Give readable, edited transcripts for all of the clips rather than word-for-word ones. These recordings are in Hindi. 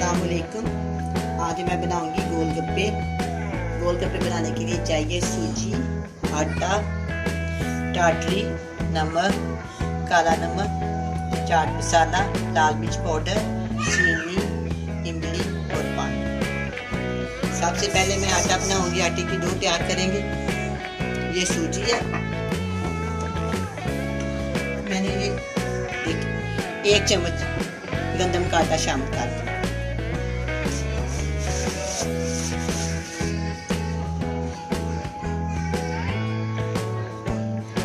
अस्सलाम वालेकुम। आज मैं बनाऊंगी गोलगप्पे। गोलगप्पे बनाने के लिए चाहिए सूजी, आटा, टाटरी, नमक, काला नमक, चाट मसाला, लाल मिर्च पाउडर, चीनी, इमली और पानी। सबसे पहले मैं आटा बनाऊंगी। आटे की डो तैयार करेंगे। ये सूजी है, मैंने ये एक चम्मच गंदम का आटा शामिल कर दिया।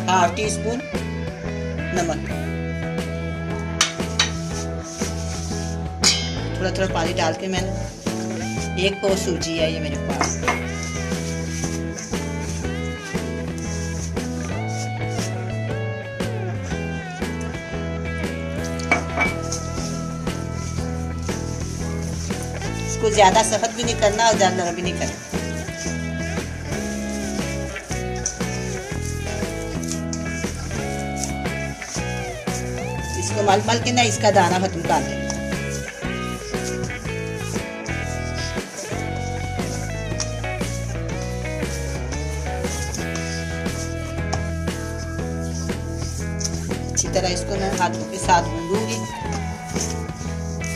हाफ टी स्पून नमक, थोड़ा थोड़ा पानी डाल के मैंने एक पाव सूजी है ये मेरे पास। इसको ज्यादा सख्त भी नहीं करना और ज्यादा नरम भी नहीं करना। इसको मल मल के ना इसका दाना खत्म कर दें। अच्छी तरह इसको मैं हाथों के साथ गूंदूंगी,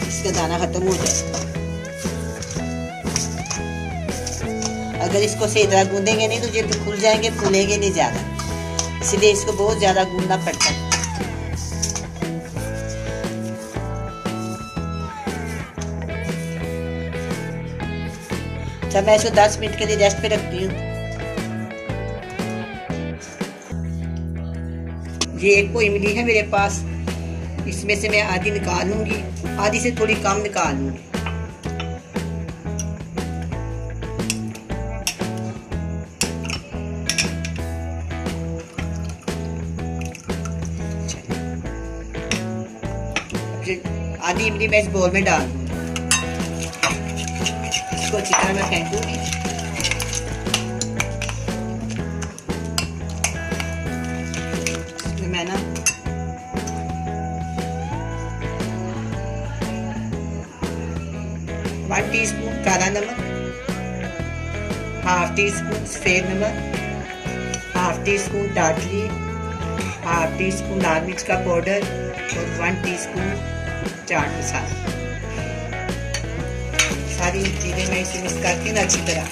इसका दाना खत्म हो जाए। अगर इसको सही तरह गूंदेंगे नहीं तो ये खुल जाएंगे, फूलेंगे नहीं ज्यादा, इसलिए इसको बहुत ज्यादा गूंदना पड़ता है। जब मैं इसको 10 मिनट के लिए रेस्ट पे रखती हूँ। ये एक को इमली है मेरे पास, इसमें से मैं आधी निकाल लूंगी, आधी से थोड़ी कम निकाल लूंगी। आधी इमली मैं इस बोल में डाल दूंगी, इसको अच्छी तरह मैं फेंकूंगी। इसमें मैं ना वन टीस्पून काला नमक, हाफ टी स्पून सफेद नमक, हाफ टी स्पून टाटरी, हाफ टी स्पून लाल मिर्च का पाउडर और 1 टीस्पून चाट मसाला। सारी चीजें मैं इसे मिक्स करके ना अच्छी तरह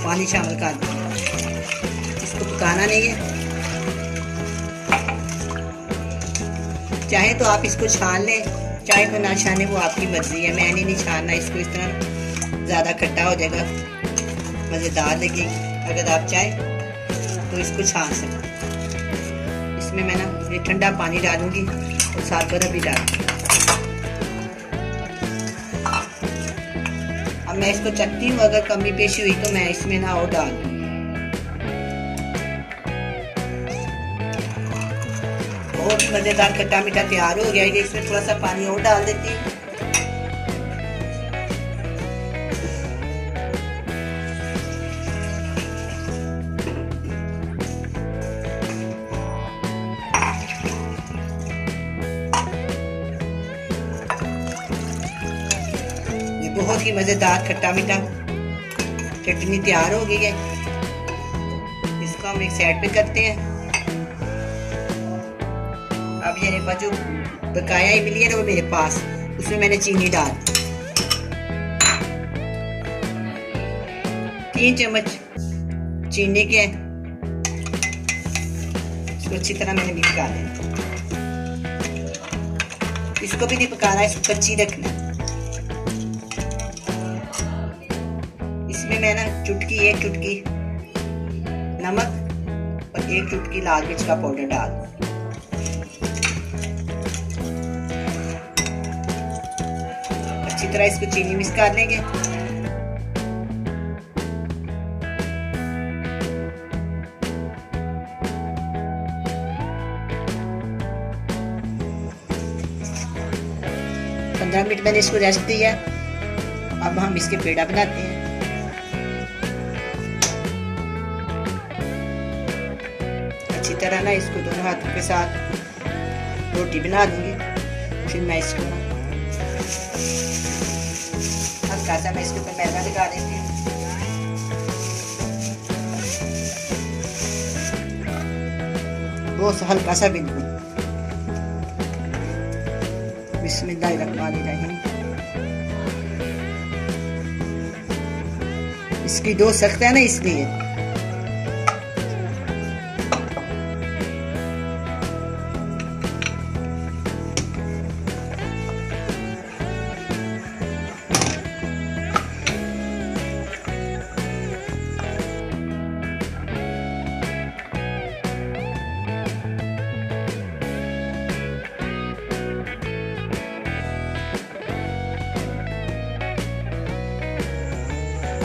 पानी शामिल कर दूंगा। इसको पकाना नहीं है, चाहे तो आप इसको छान लें, चाहे तो ना छाने, वो आपकी मर्जी है। मैंने नहीं छानना इसको, इस तरह ज़्यादा खट्टा हो जाएगा, मज़ेदार लगेगी। अगर आप चाहें तो इसको छान सकते। इसमें मैं ना ये ठंडा पानी डालूंगी और साथ बर्फ भी डालूंगी। अब मैं इसको चखती हूँ, अगर कमी पेशी हुई तो मैं इसमें ना और डाल दूंगी। बहुत मजेदार खट्टा मीठा तैयार हो गया है। इसमें थोड़ा सा पानी और डाल देती हूँ। बहुत ही मजेदार खट्टा मीठा चटनी तैयार हो गई है। इसको हम एक साइड पे करते हैं। अब ये जो बकाया इमली है ना वो मेरे पास, उसमें मैंने चीनी डाल 3 चम्मच चीनी के, इसको अच्छी तरह मैंने मिक्स कर दिया। इसको भी नहीं पकाना, इसको कच्ची रखना। इसमें मैं ना एक चुटकी नमक और 1 चुटकी लाल मिर्च का पाउडर डाल दूं। अच्छी तरह इसको चीनी मिक्स कर लेंगे। पंद्रह मिनट मैंने इसको रेस्ट दिया। अब हम इसके पेड़ा बनाते हैं। अच्छी तरह ना इसको दोनों हाथों के साथ रोटी बना दूंगी। फिर मैं इसको हल्का सा मैं इसके ऊपर मैदा लगा देती हूँ। बहुत हल्का सा बिल्कुल। बिस्मिल्लाहिर्रहमानिर्रहीम। इसकी डो सख्त है ना, इसलिए।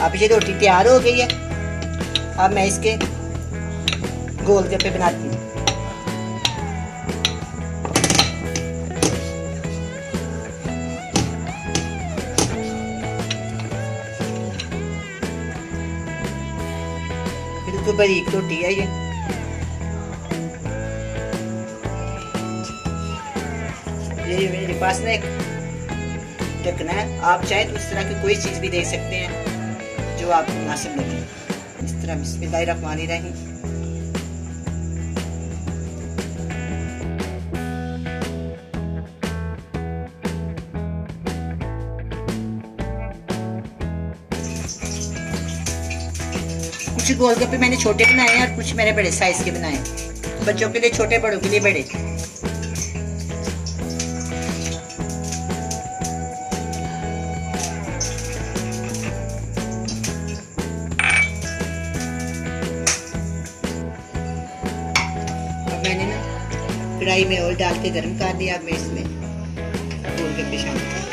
अब ये रोटी तैयार हो गई है। अब मैं इसके गोलगप्पे बनाती हूँ। बिल्कुल बारीक रोटी है ये। मेरे पास ना एक ढकना है, आप चाहे तो इस तरह की कोई चीज भी दे सकते हैं जो आपको मुनासिब लगे। इस तरह बिस्मिल्लाहिर्रहमानिर्रहीम। कुछ गोलगप्पे मैंने छोटे बनाए हैं और कुछ मैंने बड़े साइज के बनाए। बच्चों के लिए छोटे, बड़ों के लिए बड़े। मैंने ना कढ़ाई में ऑयल डाल के गर्म कर दिया। अब मैं इसमें गोलगप्पे शामिल कर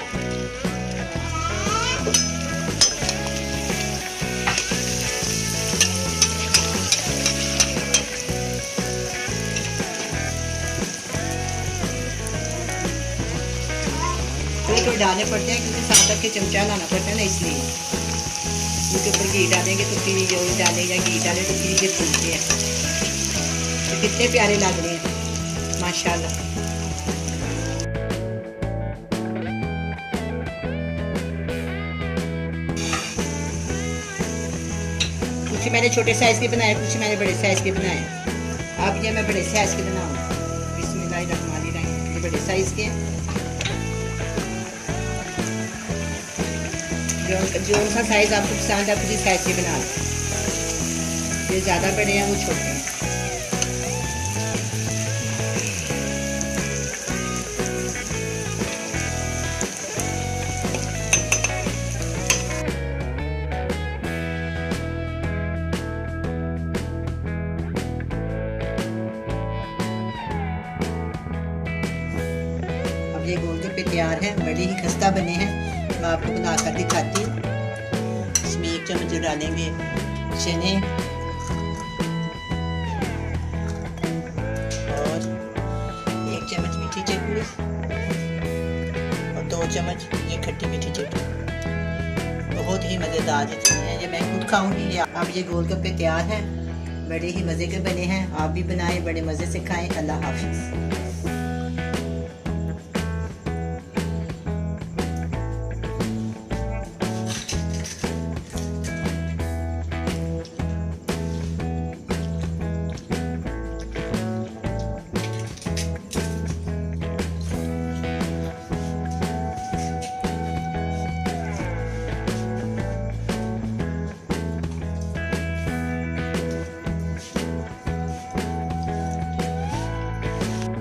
तो डालने पड़ते हैं क्योंकि साथ तक के चमचा लाना पड़ता है ना, इसलिए। इसके ऊपर घी डालेंगे तो फिर ये ऑयल डालें या घी डालें तो फिर ये फूलते हैं। तो कितने प्यारे लग रहे हैं माशाल्लाह। कुछ मैंने छोटे साइज के बनाए, कुछ मैंने बड़े साइज के बनाए। अब ये मैं बड़े साइज के बनाऊंगा। बिस्मिल्लाहिर्रहमानिर्रहीम। ये बड़े साइज के हैं। जो सा साइज आपको पसंद है उसी साइज के बना लो। ये ज़्यादा बड़े हैं, वो छोटे हैं। अब ये गोलगप्पे तैयार हैं, बड़े ही खस्ता बने हैं। मैं आपको बनाकर दिखाती हूँ। इसमें 1 चम्मच डालेंगे चने और 1 चम्मच मीठी चटनी और 2 चम्मच ये खट्टी मीठी चटनी। बहुत ही मज़ेदार चटनी है, ये मैं खुद खाऊंगी। अब ये गोलगप्पे तैयार हैं, बड़े ही मज़े के बने हैं। आप भी बनाएं, बड़े मज़े से खाएं। अल्लाह हाफिज़।